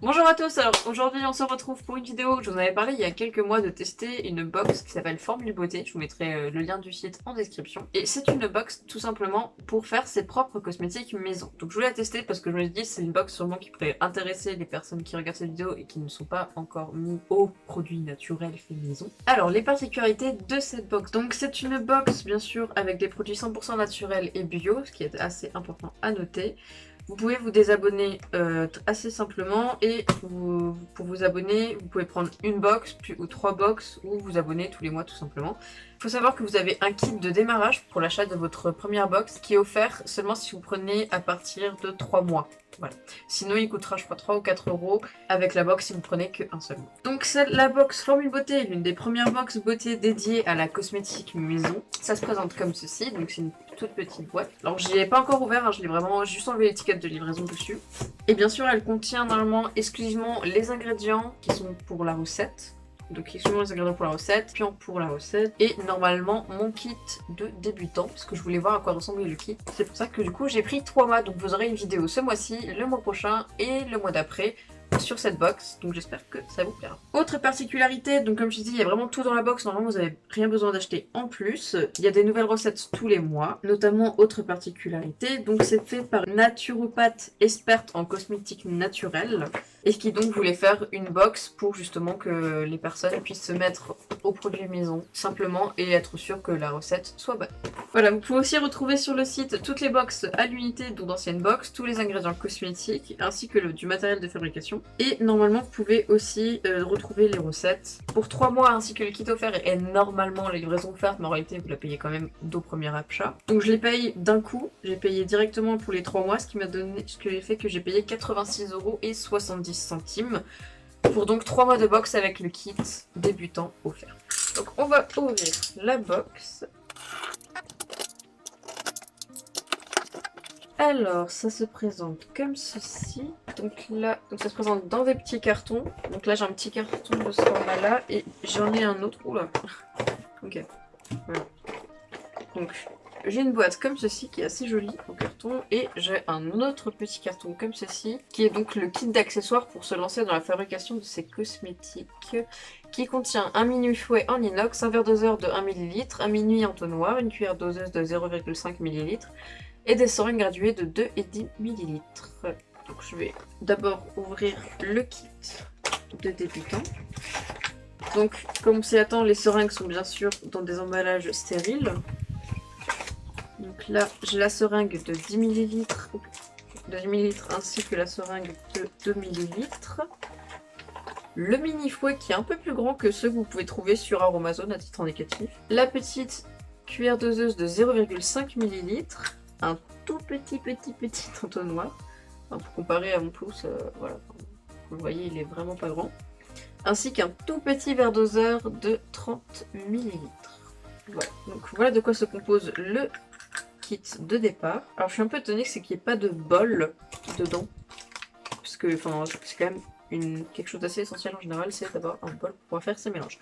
Bonjour à tous, alors aujourd'hui on se retrouve pour une vidéo. Je vous en avais parlé il y a quelques mois de tester une box qui s'appelle Formule Beauté. Je vous mettrai le lien du site en description. Et c'est une box tout simplement pour faire ses propres cosmétiques maison. Donc je voulais la tester parce que je me suis dit c'est une box sûrement qui pourrait intéresser les personnes qui regardent cette vidéo et qui ne sont pas encore mis aux produits naturels faits maison. Alors les particularités de cette box. Donc c'est une box bien sûr avec des produits 100% naturels et bio, ce qui est assez important à noter. Vous pouvez vous désabonner assez simplement et pour vous abonner, vous pouvez prendre une box ou 3 box ou vous abonner tous les mois tout simplement. Il faut savoir que vous avez un kit de démarrage pour l'achat de votre première box qui est offert seulement si vous prenez à partir de 3 mois. Voilà. Sinon il coûtera je crois 3 ou 4 euros avec la box si vous prenez qu'un seul mois. Donc la box Formule Beauté est l'une des premières box beauté dédiées à la cosmétique maison. Ça se présente comme ceci, donc c'est une toute petite boîte. Alors je l'ai pas encore ouvert, hein, je l'ai vraiment juste enlevé l'étiquette de livraison dessus. Et bien sûr elle contient normalement exclusivement les ingrédients qui sont pour la recette. Donc exclusivement les ingrédients pour la recette, puis pour la recette, et normalement mon kit de débutant, parce que je voulais voir à quoi ressemblait le kit. C'est pour ça que du coup j'ai pris 3 mois, donc vous aurez une vidéo ce mois-ci, le mois prochain et le mois d'après sur cette box, donc j'espère que ça vous plaira. Autre particularité, donc comme je dis, il y a vraiment tout dans la box, normalement vous n'avez rien besoin d'acheter en plus. Il y a des nouvelles recettes tous les mois, notamment autre particularité, donc c'est fait par une naturopathe experte en cosmétique naturelle, et qui donc voulait faire une box pour justement que les personnes puissent se mettre aux produits maison, simplement, et être sûr que la recette soit bonne. Voilà, vous pouvez aussi retrouver sur le site toutes les box à l'unité, dont d'anciennes box, tous les ingrédients cosmétiques, ainsi que du matériel de fabrication. Et normalement, vous pouvez aussi retrouver les recettes pour 3 mois, ainsi que le kit offert et normalement la livraison offerte, mais en réalité, vous la payez quand même au premier achat. Donc je les paye d'un coup, j'ai payé directement pour les 3 mois, ce qui a fait que j'ai payé 86,70 € pour donc 3 mois de box avec le kit débutant offert. Donc on va ouvrir la box. Alors, ça se présente comme ceci. Donc là, ça se présente dans des petits cartons. Donc là, j'ai un petit carton de ce format-là et j'en ai un autre. Oula. Ok. Voilà. Donc, j'ai une boîte comme ceci qui est assez jolie en carton et j'ai un autre petit carton comme ceci qui est donc le kit d'accessoires pour se lancer dans la fabrication de ces cosmétiques qui contient un mini fouet en inox, un verre doseur de 1 ml, un mini entonnoir, une cuillère doseuse de 0,5 ml et des seringues graduées de 2,5 ml. Donc je vais d'abord ouvrir le kit de débutant. Donc comme on s'y attend, les seringues sont bien sûr dans des emballages stériles. Donc là, j'ai la seringue de 10 ml, ainsi que la seringue de 2 ml. Le mini fouet qui est un peu plus grand que ceux que vous pouvez trouver sur Aromazone à titre indicatif. La petite cuillère doseuse de 0,5 ml. Un tout petit entonnoir. Enfin, pour comparer à mon pouce, voilà. Vous le voyez, il est vraiment pas grand. Ainsi qu'un tout petit verre doseur de 30 ml. Voilà. Donc voilà de quoi se compose le kit de départ. Alors je suis un peu étonnée c'est qu'il n'y ait pas de bol dedans. Parce que c'est quand même quelque chose d'assez essentiel en général, c'est d'avoir un bol pour pouvoir faire ces mélanges.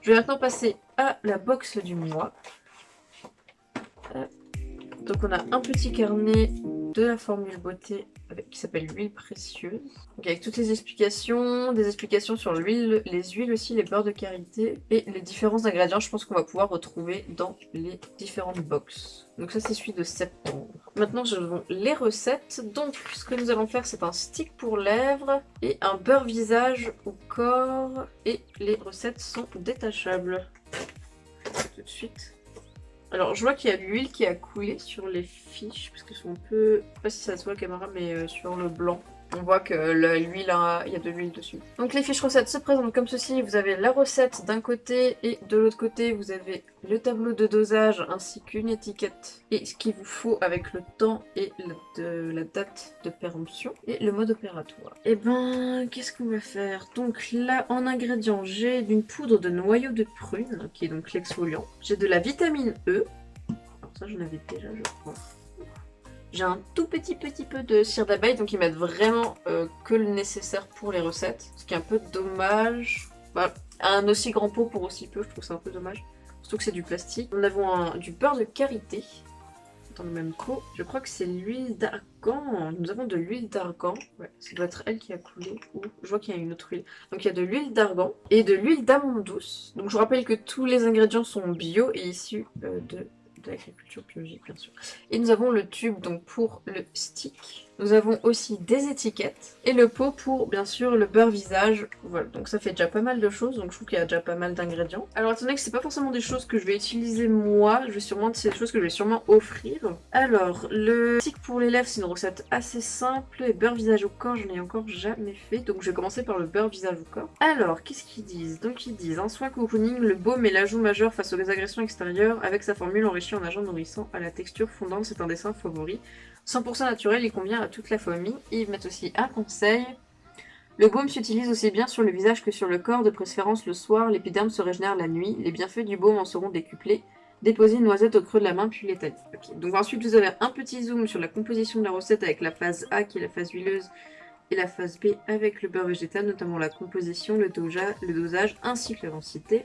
Je vais maintenant passer à la box du mois. Donc on a un petit carnet de la formule beauté qui s'appelle l'huile précieuse. Donc avec toutes les explications, des explications sur l'huile, les huiles aussi, les beurres de karité et les différents ingrédients, je pense qu'on va pouvoir retrouver dans les différentes boxes. Donc ça c'est celui de septembre. Maintenant je veux les recettes. Donc ce que nous allons faire c'est un stick pour lèvres et un beurre visage au corps et les recettes sont détachables. Tout de suite. Alors je vois qu'il y a de l'huile qui a coulé sur les fiches, parce que sont un peu, je sais pas si ça se voit à la caméra, mais sur le blanc, on voit que l'huile, il y a de l'huile dessus. Donc les fiches recettes se présentent comme ceci, vous avez la recette d'un côté et de l'autre côté vous avez le tableau de dosage ainsi qu'une étiquette et ce qu'il vous faut avec le temps et la date de péremption et le mode opératoire. Et ben qu'est-ce qu'on va faire? Donc là en ingrédients j'ai d'une poudre de noyau de prune qui est donc l'exfoliant, j'ai de la vitamine E, alors ça j'en avais déjà je crois. J'ai un tout petit peu de cire d'abeille, donc ils mettent vraiment que le nécessaire pour les recettes. Ce qui est un peu dommage. Bah, un aussi grand pot pour aussi peu, je trouve ça un peu dommage. Surtout que c'est du plastique. Nous avons du beurre de karité. dans le même pot. Je crois que c'est l'huile d'argan. Nous avons de l'huile d'argan. Ouais, ça doit être elle qui a coulé. Ou je vois qu'il y a une autre huile. Donc il y a de l'huile d'argan et de l'huile d'amande douce. Donc je vous rappelle que tous les ingrédients sont bio et issus de l'agriculture biologique, bien sûr. Et nous avons le tube donc pour le stick. Nous avons aussi des étiquettes et le pot pour bien sûr le beurre visage. Voilà, donc ça fait déjà pas mal de choses, donc je trouve qu'il y a déjà pas mal d'ingrédients. Alors étant donné que c'est pas forcément des choses que je vais utiliser moi, c'est des choses que je vais sûrement offrir. Alors le stick pour les lèvres c'est une recette assez simple et beurre visage au corps je n'ai encore jamais fait, donc je vais commencer par le beurre visage au corps. Alors qu'est-ce qu'ils disent? Donc ils disent un soin cocooning, le baume et l'ajout majeur face aux agressions extérieures avec sa formule enrichie en agent nourrissant à la texture fondante, c'est un dessin favori. 100% naturel, il convient à toute la famille. Et ils mettent aussi un conseil. Le baume s'utilise aussi bien sur le visage que sur le corps, de préférence le soir. L'épiderme se régénère la nuit. Les bienfaits du baume en seront décuplés. Déposez une noisette au creux de la main, puis l'étaler. Okay. Donc ensuite, vous avez un petit zoom sur la composition de la recette avec la phase A qui est la phase huileuse et la phase B avec le beurre végétal, notamment la composition, le dosage ainsi que la densité.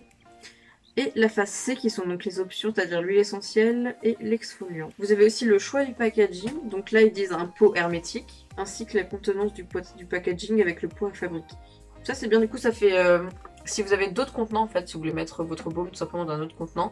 Et la phase C qui sont donc les options, c'est-à-dire l'huile essentielle et l'exfoliant. Vous avez aussi le choix du packaging, donc là ils disent un pot hermétique, ainsi que la contenance du packaging avec le pot à fabriquer. Ça c'est bien, du coup ça fait... si vous avez d'autres contenants en fait, si vous voulez mettre votre baume tout simplement dans un autre contenant,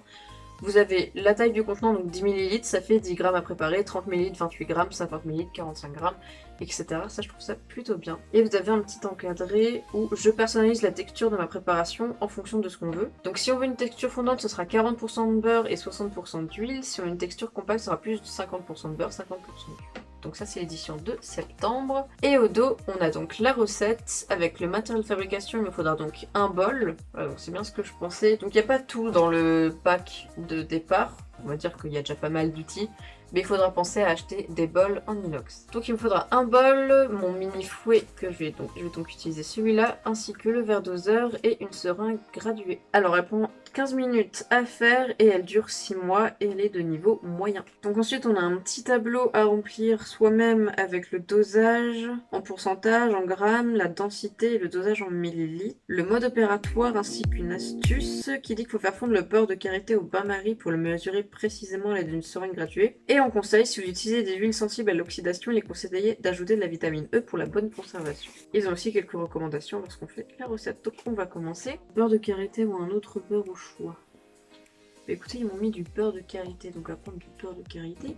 vous avez la taille du contenant, donc 10 ml, ça fait 10 grammes à préparer, 30 ml, 28 grammes, 50 ml, 45 grammes, etc. Ça, je trouve ça plutôt bien. Et vous avez un petit encadré où je personnalise la texture de ma préparation en fonction de ce qu'on veut. Donc si on veut une texture fondante, ce sera 40% de beurre et 60% d'huile. Si on veut une texture compacte, ce sera plus de 50% de beurre, 50% d'huile. Donc ça c'est l'édition de septembre. Et au dos, on a donc la recette avec le matériel de fabrication. Il me faudra donc un bol. Voilà, donc c'est bien ce que je pensais. Donc il n'y a pas tout dans le pack de départ. On va dire qu'il y a déjà pas mal d'outils. Mais il faudra penser à acheter des bols en inox. Donc il me faudra un bol, mon mini fouet que je vais donc utiliser celui-là, ainsi que le verre doseur et une seringue graduée. Alors elle prend 15 minutes à faire et elle dure 6 mois et elle est de niveau moyen. Donc ensuite on a un petit tableau à remplir soi-même avec le dosage en pourcentage, en grammes, la densité et le dosage en millilitres, le mode opératoire ainsi qu'une astuce qui dit qu'il faut faire fondre le beurre de karité au bain-marie pour le mesurer précisément à l'aide d'une seringue graduée. Et on conseille, si vous utilisez des huiles sensibles à l'oxydation, il est conseillé d'ajouter de la vitamine E pour la bonne conservation. Ils ont aussi quelques recommandations lorsqu'on fait la recette. Donc on va commencer. Beurre de karité ou un autre beurre au choix. Bah, écoutez, ils m'ont mis du beurre de karité, donc on va prendre du beurre de karité.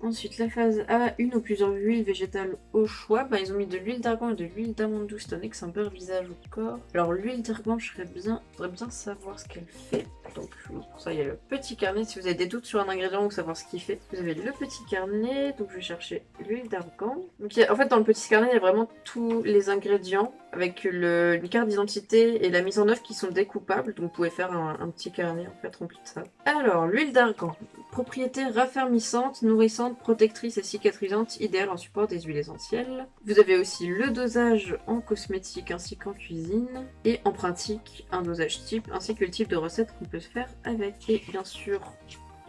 Ensuite, la phase A, une ou plusieurs huiles végétales au choix. Bah, ils ont mis de l'huile d'argan et de l'huile d'amande douce, étant donné que c'est un beurre visage au corps. Alors, l'huile d'argan, je voudrais bien savoir ce qu'elle fait. Donc, pour ça, il y a le petit carnet. Si vous avez des doutes sur un ingrédient ou savoir ce qu'il fait, vous avez le petit carnet. Donc, je vais chercher l'huile d'argan. Donc, en fait, dans le petit carnet, il y a vraiment tous les ingrédients avec une carte d'identité et la mise en œuvre qui sont découpables. Donc, vous pouvez faire un petit carnet en fait rempli de ça. Alors, l'huile d'argan. Propriété raffermissante, nourrissante, protectrice et cicatrisante, idéale en support des huiles essentielles. Vous avez aussi le dosage en cosmétique ainsi qu'en cuisine. Et en pratique, un dosage type ainsi que le type de recette qu'on peut se faire avec. Et bien sûr,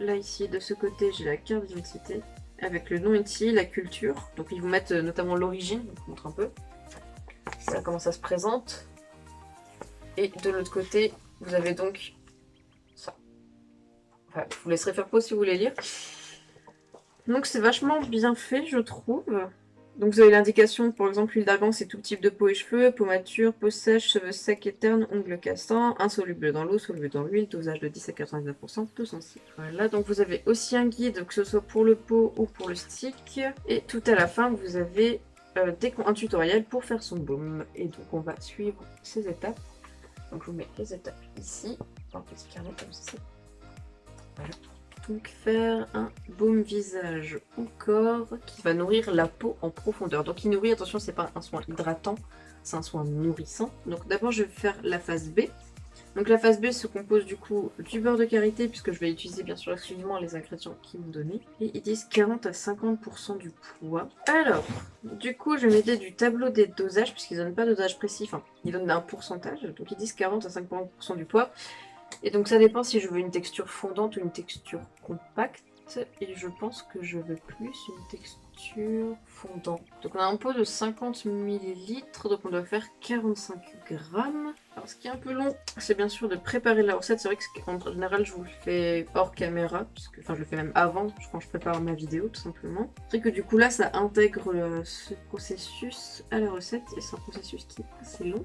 là ici, de ce côté, j'ai la carte d'identité avec le nom ici, la culture. Donc ils vous mettent notamment l'origine, je vous montre un peu. Ça, comment ça se présente. Et de l'autre côté, vous avez donc ça. Enfin, je vous laisserai faire pause si vous voulez lire. Donc c'est vachement bien fait, je trouve. Donc vous avez l'indication, par exemple, l'huile d'argan, c'est tout type de peau et cheveux, peau mature, peau sèche, cheveux secs et ternes, ongles cassants, insoluble dans l'eau, soluble dans l'huile, dosage de 10 à 99%, peu sensible. Voilà, donc vous avez aussi un guide, que ce soit pour le pot ou pour le stick. Et tout à la fin, vous avez un tutoriel pour faire son baume. Et donc on va suivre ces étapes. Donc je vous mets les étapes ici, dans le petit carnet comme ceci. Voilà. Donc faire un baume visage au corps qui va nourrir la peau en profondeur. Donc il nourrit, attention, c'est pas un soin hydratant, c'est un soin nourrissant. Donc d'abord je vais faire la phase B. Donc la phase B se compose du coup du beurre de karité, puisque je vais utiliser bien sûr exclusivement les ingrédients qu'ils m'ont donné. Et ils disent 40 à 50% du poids. Alors, du coup je mettais du tableau des dosages, puisqu'ils donnent pas de dosage précis, enfin ils donnent un pourcentage. Donc ils disent 40 à 50% du poids. Et donc ça dépend si je veux une texture fondante ou une texture compacte. Et je pense que je veux plus une texture fondante. Donc on a un pot de 50 ml, donc on doit faire 45 grammes. Alors, ce qui est un peu long, c'est bien sûr de préparer la recette. C'est vrai qu'en général, je vous le fais hors caméra, enfin, je le fais même avant, quand je prépare ma vidéo, tout simplement. C'est vrai que du coup, là, ça intègre ce processus à la recette, et c'est un processus qui est assez long,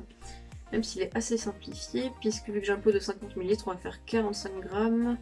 même s'il est assez simplifié, puisque vu que j'ai un pot de 50 ml, on va faire 45 grammes.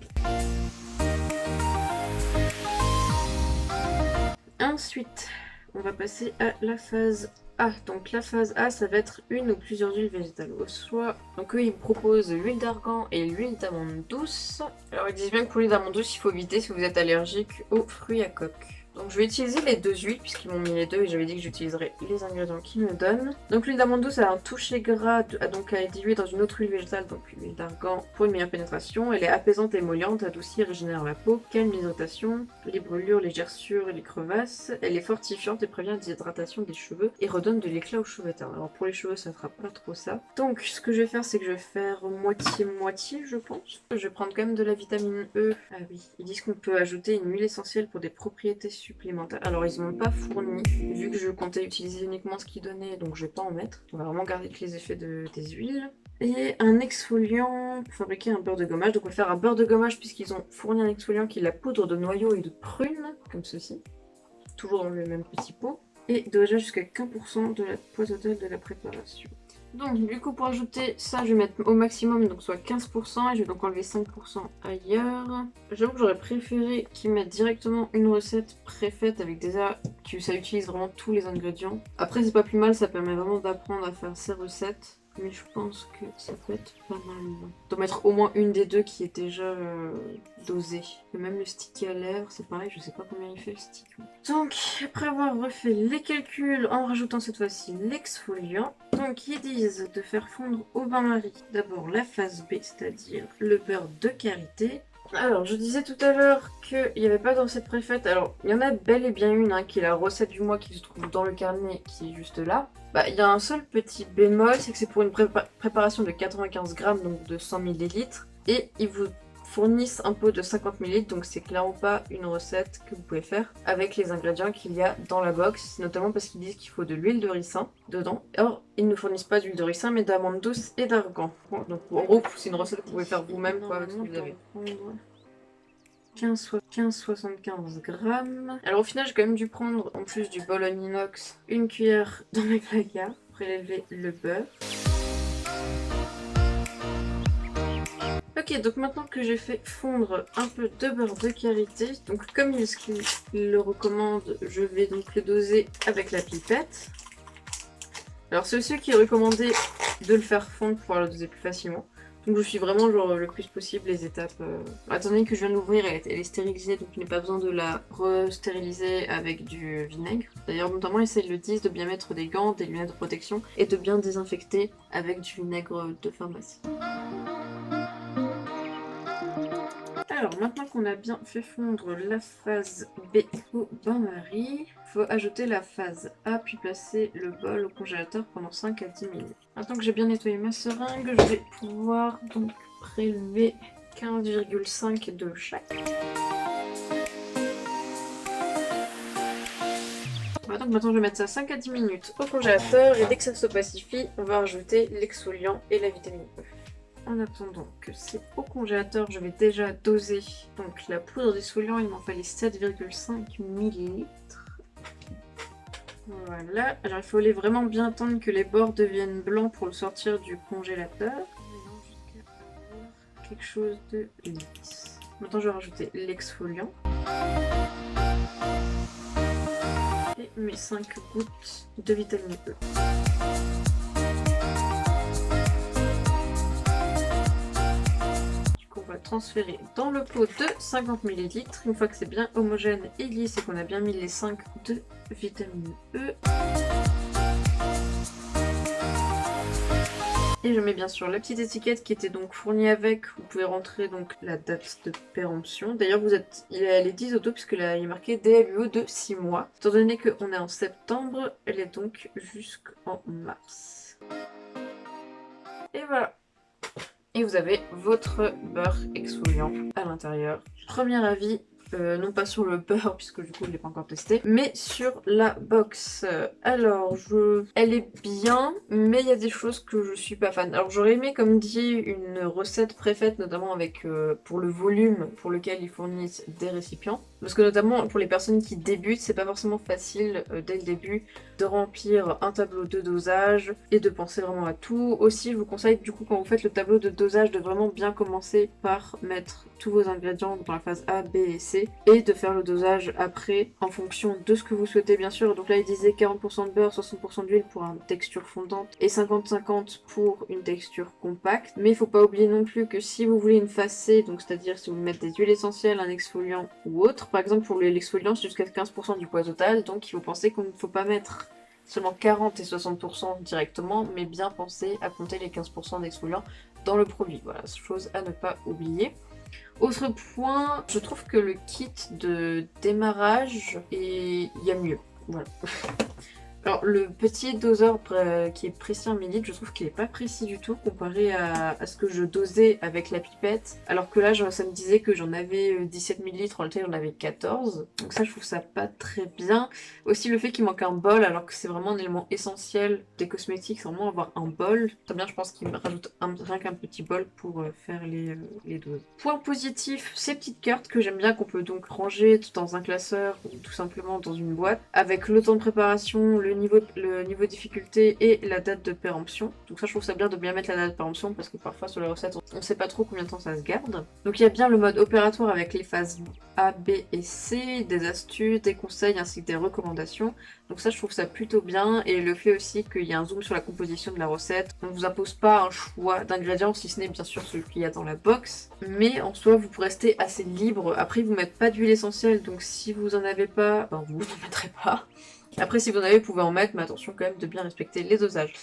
Ensuite, on va passer à la phase A. Donc la phase A, ça va être une ou plusieurs huiles végétales au choix. Donc eux, ils proposent l'huile d'argan et l'huile d'amande douce. Alors ils disent bien que pour l'huile d'amande douce, il faut éviter si vous êtes allergique aux fruits à coque. Donc je vais utiliser les deux huiles puisqu'ils m'ont mis les deux et j'avais dit que j'utiliserais les ingrédients qu'ils me donnent. Donc l'huile d'amande douce a un toucher gras, donc à être diluée dans une autre huile végétale, donc l'huile d'argan pour une meilleure pénétration. Elle est apaisante et émolliente, adoucit et régénère la peau, calme l'hydratation, les brûlures, les gerçures et les crevasses. Elle est fortifiante et prévient la déshydratation des cheveux et redonne de l'éclat aux cheveux teints. Alors pour les cheveux ça fera pas trop ça. Donc ce que je vais faire c'est que je vais faire moitié-moitié je pense. Je vais prendre quand même de la vitamine E. Ah oui, ils disent qu'on peut ajouter une huile essentielle pour des propriétés supplémentaires. Alors ils m'ont pas fourni, vu que je comptais utiliser uniquement ce qu'ils donnaient, donc je vais pas en mettre. On va vraiment garder que les effets des huiles. Et un exfoliant pour fabriquer un beurre de gommage. Donc on va faire un beurre de gommage puisqu'ils ont fourni un exfoliant qui est la poudre de noyaux et de prunes, comme ceci. Toujours dans le même petit pot. Et dosage jusqu'à 15% de la poids totale de la préparation. Donc du coup pour ajouter ça je vais mettre au maximum, donc soit 15% et je vais donc enlever 5% ailleurs. J'avoue que j'aurais préféré qu'ils mettent directement une recette préfaite avec déjà que ça utilise vraiment tous les ingrédients. Après c'est pas plus mal, ça permet vraiment d'apprendre à faire ces recettes. Mais je pense que ça peut être pas mal. De mettre au moins une des deux qui est déjà dosée. Et même le sticky à lèvres, c'est pareil, je sais pas combien il fait le stick. Donc, après avoir refait les calculs en rajoutant cette fois-ci l'exfoliant, donc ils disent de faire fondre au bain-marie d'abord la phase B, c'est-à-dire le beurre de karité. Alors, je disais tout à l'heure qu'il n'y avait pas de recette préfaite. Alors, il y en a bel et bien une, qui est la recette du mois qui se trouve dans le carnet, qui est juste là. Bah, il y a un seul petit bémol, c'est que c'est pour une préparation de 95 grammes, donc de 100 ml. Et ils vous fournissent un pot de 50 ml, donc c'est clairement pas une recette que vous pouvez faire avec les ingrédients qu'il y a dans la box, notamment parce qu'ils disent qu'il faut de l'huile de ricin dedans. Or, ils ne fournissent pas d'huile de ricin, mais d'amande douce et d'argan. Bon, donc en gros, c'est une recette que vous pouvez faire vous-même quoi, avec ce que vous avez. 15,75 grammes. Alors au final, j'ai quand même dû prendre, en plus du bol en inox, une cuillère dans mes placards, prélever le beurre. Ok, donc maintenant que j'ai fait fondre un peu de beurre de karité, donc comme il le recommande, je vais donc le doser avec la pipette. Alors c'est aussi qui est recommandé de le faire fondre pour pouvoir le doser plus facilement. Donc je suis vraiment genre le plus possible les étapes. Attendez que je viens d'ouvrir, elle est stérilisée, donc il n'y a pas besoin de la re-stériliser avec du vinaigre. D'ailleurs notamment ils le disent de bien mettre des gants, des lunettes de protection et de bien désinfecter avec du vinaigre de pharmacie. Alors maintenant qu'on a bien fait fondre la phase B au bain-marie, il faut ajouter la phase A puis placer le bol au congélateur pendant 5 à 10 minutes. Maintenant que j'ai bien nettoyé ma seringue, je vais pouvoir donc prélever 15,5 de chaque. Voilà, donc maintenant je vais mettre ça 5 à 10 minutes au congélateur et dès que ça se pacifie, on va rajouter l'exfoliant et la vitamine E. En attendant que c'est au congélateur, je vais déjà doser donc la poudre d'exfoliant, il m'en fallait 7,5 ml. Voilà, alors il faut vraiment bien attendre que les bords deviennent blancs pour le sortir du congélateur. Jusqu'à avoir quelque chose de lisse. Maintenant je vais rajouter l'exfoliant. Et mes 5 gouttes de vitamine E. Transférer dans le pot de 50 ml. Une fois que c'est bien homogène et lisse et qu'on a bien mis les 5 de vitamine E. Et je mets bien sûr la petite étiquette qui était donc fournie avec. Vous pouvez rentrer donc la date de péremption. D'ailleurs elle est 10 auto puisque là il est marqué DLUE de 6 mois. Étant donné qu'on est en septembre, elle est donc jusqu'en mars. Et voilà. Et vous avez votre beurre exfoliant à l'intérieur. Premier avis, non pas sur le beurre puisque du coup je l'ai pas encore testé, mais sur la box. Alors elle est bien, mais il y a des choses que je suis pas fan. Alors j'aurais aimé, comme dit, une recette préfaite, notamment avec pour le volume pour lequel ils fournissent des récipients. Parce que notamment pour les personnes qui débutent, c'est pas forcément facile dès le début de remplir un tableau de dosage et de penser vraiment à tout. Aussi, je vous conseille du coup quand vous faites le tableau de dosage de vraiment bien commencer par mettre tous vos ingrédients dans la phase A, B et C et de faire le dosage après en fonction de ce que vous souhaitez bien sûr. Donc là il disait 40% de beurre, 60% d'huile pour une texture fondante et 50-50 pour une texture compacte. Mais il faut pas oublier non plus que si vous voulez une phase C, donc c'est-à-dire si vous mettez des huiles essentielles, un exfoliant ou autre, par exemple pour l'exfoliant c'est jusqu'à 15% du poids total, donc il faut penser qu'il ne faut pas mettre seulement 40 et 60% directement, mais bien penser à compter les 15% d'exfoliant dans le produit. Voilà, chose à ne pas oublier. Autre point, je trouve que le kit de démarrage, il y a mieux. Voilà. Alors le petit doseur qui est précis en millilitres, je trouve qu'il est pas précis du tout comparé à ce que je dosais avec la pipette. Alors que là ça me disait que j'en avais 17 millilitres, en réalité j'en avais 14. Donc ça je trouve ça pas très bien. Aussi le fait qu'il manque un bol alors que c'est vraiment un élément essentiel des cosmétiques, c'est vraiment avoir un bol. Très bien, je pense qu'il me rajoute rien qu'un petit bol pour faire les doses. Point positif, ces petites cartes que j'aime bien, qu'on peut donc ranger dans un classeur ou tout simplement dans une boîte avec le temps de préparation, le niveau de difficulté et la date de péremption. Donc ça je trouve ça bien de bien mettre la date de péremption parce que parfois sur les recettes on sait pas trop combien de temps ça se garde. Donc il y a bien le mode opératoire avec les phases A, B et C, des astuces, des conseils ainsi que des recommandations. Donc ça je trouve ça plutôt bien, et le fait aussi qu'il y a un zoom sur la composition de la recette. On ne vous impose pas un choix d'ingrédients si ce n'est bien sûr celui qu'il y a dans la box, mais en soi vous pourrez rester assez libre. Après vous mettez pas d'huile essentielle, donc si vous en avez pas, ben vous n'en mettrez pas. Après si vous en avez vous pouvez en mettre, mais attention quand même de bien respecter les dosages.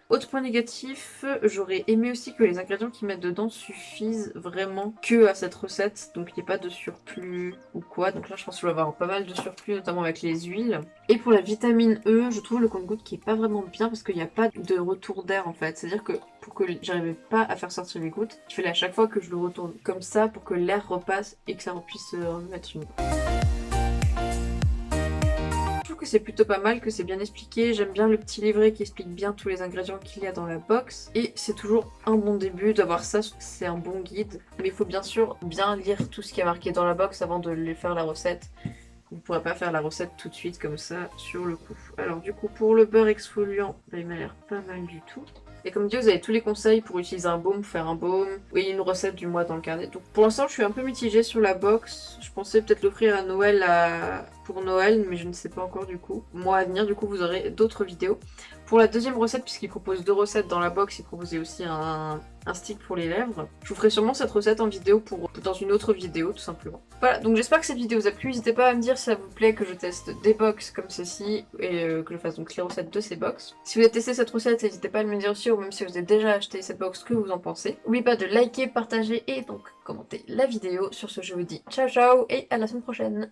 Autre point négatif, j'aurais aimé aussi que les ingrédients qu'ils mettent dedans suffisent vraiment que à cette recette, donc il n'y ait pas de surplus ou quoi. Donc là je pense que je vais avoir pas mal de surplus, notamment avec les huiles. Et pour la vitamine E, je trouve le compte-gouttes qui est pas vraiment bien parce qu'il n'y a pas de retour d'air en fait. C'est-à-dire que pour que j'arrivais pas à faire sortir les gouttes, il fallait à chaque fois que je le retourne comme ça pour que l'air repasse et que ça puisse remettre une goutte. Que c'est plutôt pas mal, que c'est bien expliqué. J'aime bien le petit livret qui explique bien tous les ingrédients qu'il y a dans la box. Et c'est toujours un bon début d'avoir ça, c'est un bon guide. Mais il faut bien sûr bien lire tout ce qui est marqué dans la box avant de faire la recette. Vous ne pourrez pas faire la recette tout de suite comme ça sur le coup. Alors du coup pour le beurre exfoliant, il m'a l'air pas mal du tout. Et comme dit, vous avez tous les conseils pour utiliser un baume, faire un baume, et une recette du mois dans le carnet. Donc pour l'instant je suis un peu mitigée sur la box. Je pensais peut-être l'offrir à Noël pour Noël, mais je ne sais pas encore du coup. Mois à venir, du coup vous aurez d'autres vidéos. Pour la deuxième recette, puisqu'il propose 2 recettes dans la box, il proposait aussi un stick pour les lèvres. Je vous ferai sûrement cette recette en vidéo dans une autre vidéo tout simplement. Voilà, donc j'espère que cette vidéo vous a plu. N'hésitez pas à me dire si ça vous plaît que je teste des box comme ceci et que je fasse donc les recettes de ces box. Si vous avez testé cette recette, n'hésitez pas à me le dire aussi, ou même si vous avez déjà acheté cette box, que vous en pensez. N'oubliez pas de liker, partager et donc commenter la vidéo. Sur ce, je vous dis ciao ciao et à la semaine prochaine.